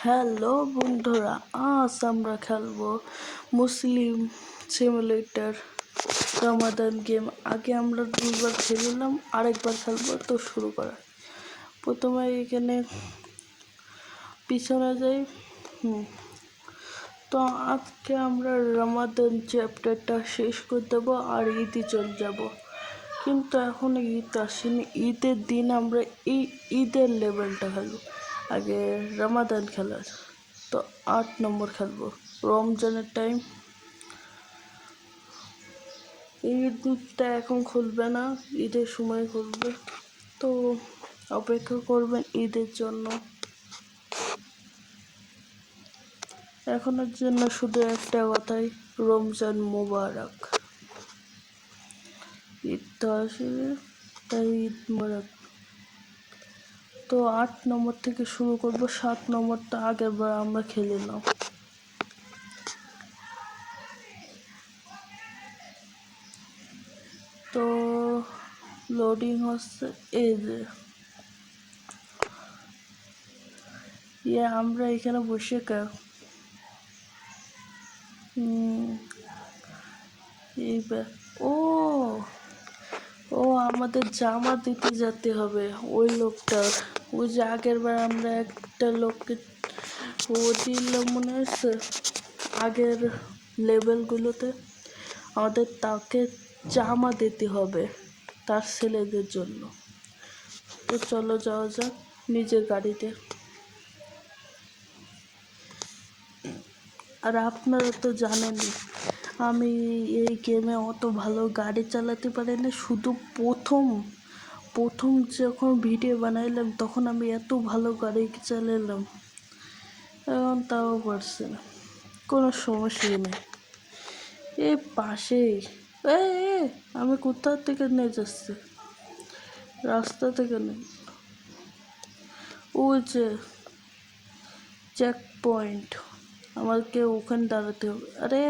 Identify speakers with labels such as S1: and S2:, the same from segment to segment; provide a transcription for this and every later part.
S1: Hello বন্ধুরা, আজ আমরা খেলবো মুসলিম সিমুলেটর রমাদান গেম। আগে আমরা দুইবার খেললাম, আরেকবার খেলবো। তো শুরু করা, প্রথমে এখানে পিছনে যাই। তো আজকে আমরা রমাদান চ্যাপ্টারটা শেষ করে দেবো আর ঈদে চলে যাব। কিন্তু এখন ঈদ আসেনি, ঈদের দিন আমরা এই ঈদের লেভেলটা খেলবো। আগে রমাদান খেলার তো 8 নম্বর খেলবো। রমজানের টাইম, ঈদটা এখন খুলবে না, ঈদের সময় খুলবে। তো অপেক্ষা করবেন ঈদের জন্য। এখনের জন্য শুধু একটা কথাই, রমজান মোবারক। ঈদ তো আসলে, তাই ঈদ মোবারক। তো 8 নম্বর থেকে শুরু করবো। 7 নম্বরটা আগের বার আমরা খেলিলাম। তো লোডিং হচ্ছে, এই যে আমরা এখানে বসে এইবার ও আমাদের জামা দিতে যেতে হবে ওই লোকটার। ওই যে আগের বার আমরা একটা লোককে ও দিলাম, মনে আছে আগের লেভেলগুলোতে আমাদের তাকে জামা দিতে হবে তার ছেলেদের জন্য। তো চলো যাওয়া যাক নিজের গাড়িতে। আর আপনারা তো জানেনই আমি এই গেমে অত ভালো গাড়ি চালাতে পারি না। শুধু প্রথম যখন ভিডিও বানাইলাম তখন আমি এত ভালো গাড়ি চালালাম, এখন তাও পারছি না। কোনো সমস্যাই নেই, এ পাশেই। এ আমি কোথা থেকে নিয়ে যাচ্ছি, রাস্তা থেকে নেই। ওই যে চেক পয়েন্ট, আমাকে ওখানে দাঁড়াতে হবে। আরে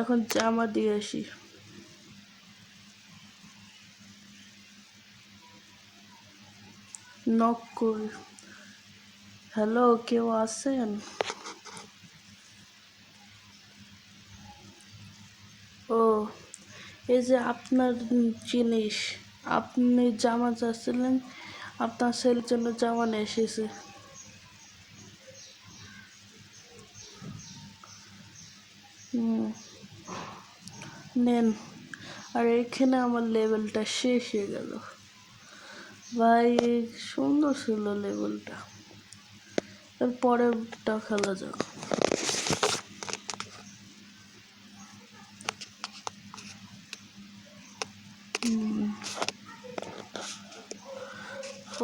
S1: এখন জামা দিয়ে আসি। নক করি, হ্যালো কেউ আছেন? ও, এই যে আপনার জিনিস, আপনি জামা চাচ্ছিলেন, আপনার ছেলের জন্য জামা নিয়ে এসেছে। নেন। আর এখানে আমার লেভেলটা শেষ হয়ে গেল ভাই। সুন্দর ছিল লেভেলটা, এর পরেরটা খেলা যাক।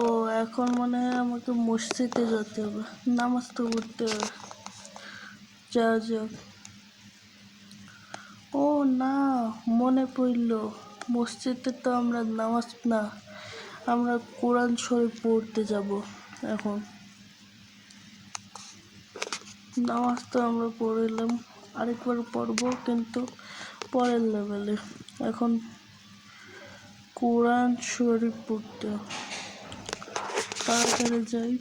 S1: ও এখন মনে হয় আমাকে মসজিদে যেতে হবে, নামাজ তো পড়তে হবে। যাও যাও। ও না, মনে পড়ল, মসজিদে তো আমরা নামাজ না, আমরা কোরআন শরীফ পড়তে যাব। এখন নামাজ তো আমরা পড়লাম, আরেকবার পড়বো কিন্তু পরের লেভেলে। এখন কোরআন শরীফ পড়তে তাড়াতাড়ি যাই,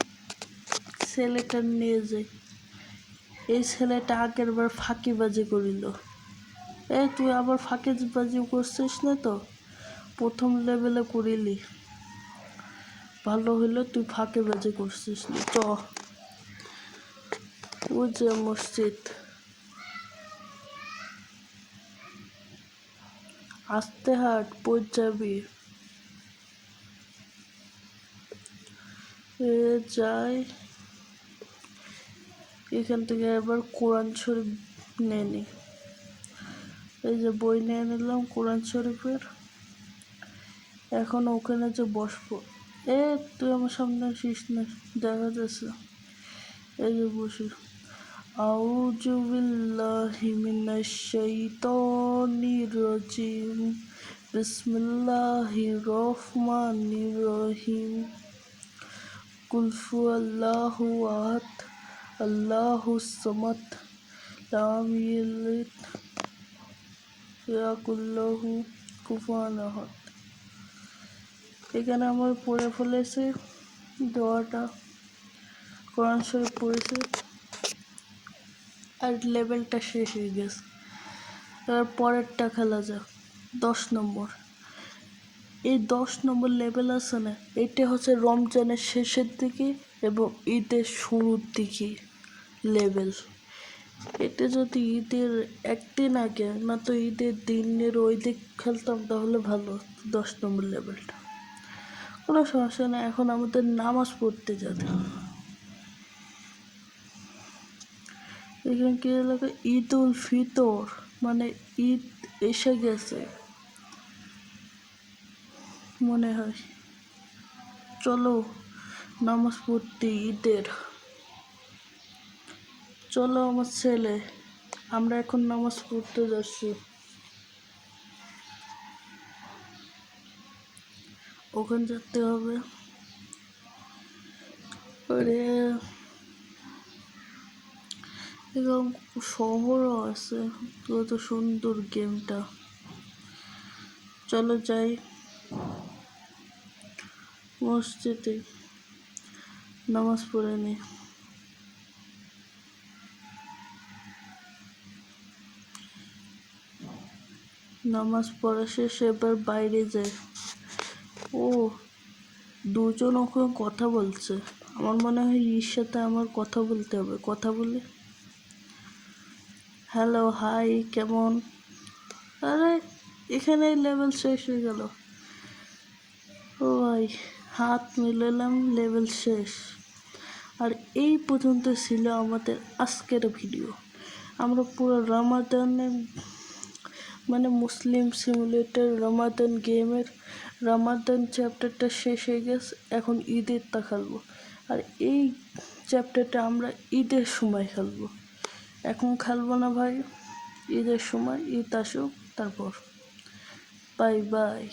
S1: ছেলেটা নিয়ে যাই। এই ছেলেটা আগের বার ফাঁকিবাজি করিল। তুই আবার ফাঁকিবাজি করছিস না তো? প্রথম লেভেলে করিলি, ভালো হইলো। তুই ফাঁকিবাজি করছিস না। চ, ওই যে মসজিদ, আস্তে হাট, পড়ে যাবি। যাই, এখান থেকে এবার কোরআন শরীফ নিয়ে নি। এই যে বই নিয়ে নিলাম কোরআন শরীফের। এখন ওখানে যে বসবো। তুই আমার সামনে আসিস না, দেখা যাচ্ছে। এই যে বসি। আউযু বিল্লাহি মিনাশ শাইতানির রাজিম, বিসমিল্লাহির রহমানির রহিম, কুল হুয়াল্লাহু আহাদ, আল্লাহুস সামাদ, লাম ইয়ালিদ ওয়ালাম ইউলাদ কুফুয়ান আহাদ। এখানে আমার পড়ে ফেলেছে। দোয়াটা কোরআন শরীফ পড়েছি আর লেভেলটা শেষ হয়ে গেছে। এবার পরেরটা খেলা যাক 10 নম্বর। এই 10 নম্বর লেভেল আছে না, এটা হচ্ছে রমজানের শেষের দিকে এবং ঈদের শুরুর দিকে লেভেল। এটা যদি ঈদের একদিন আগে না তো ঈদের দিনের ওই দিক খেলতাম তাহলে ভালো। 10 নম্বর লেভেলটা কোনো সমস্যা নেই। এখন আমাদের নামাজ পড়তে যাবে। এখানে কি এলাকা ঈদ উল ফিতর মানে ঈদ এসে গেছে মনে হয়। চলো নামাজ পড়তে ঈদের। চলো আমার ছেলে, আমরা এখন নামাজ পড়তে যাচ্ছি। ওখানে যেতে হবে। আরে এবং শহরও আছে। কত সুন্দর গেমটা। চলো যাই মসজিদে নামাজ পড়ে নি। নামাজ পড়া শেষে এবার বাইরে যাই। ও দুজন ওখানে কথা বলছে। আমার মনে হয় এর সাথে আমার কথা বলতে হবে। কথা বলে হ্যালো হাই কেমন। আরে এখানে লেভেল শেষ হয়ে গেল। ও ভাই হাত মিলালাম, লেভেল শেষ। আর এই পর্যন্ত ছিল আমাদের আজকের ভিডিও। আমরা পুরো রমাদানে মানে মুসলিম সিমুলেটর রমাদান গেমের রমাদান চ্যাপ্টারটা শেষ হয়ে গেছে। এখন ঈদেরটা খেলবো। আর এই চ্যাপ্টারটা আমরা ঈদের সময় খেলবো। এখন খেলবো না ভাই, ঈদের সময় ঈদ আসুক তারপর। বাই বাই,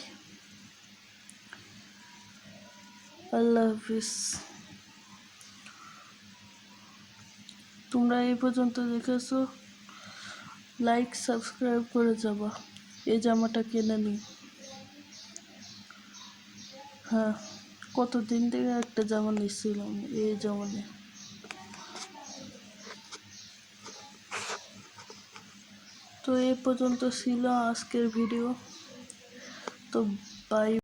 S1: আল্লাহ হাফিজ। তোমরা এই পর্যন্ত দেখেছো, লাইক সাবস্ক্রাইব করে যাবা। এই জামাটা কিনে নি। হ্যাঁ কতদিন থেকে একটা জামা নিচ্ছিলাম, এই জামা নিয়ে। তো এই পর্যন্ত ছিল আজকের ভিডিও। তো বাই।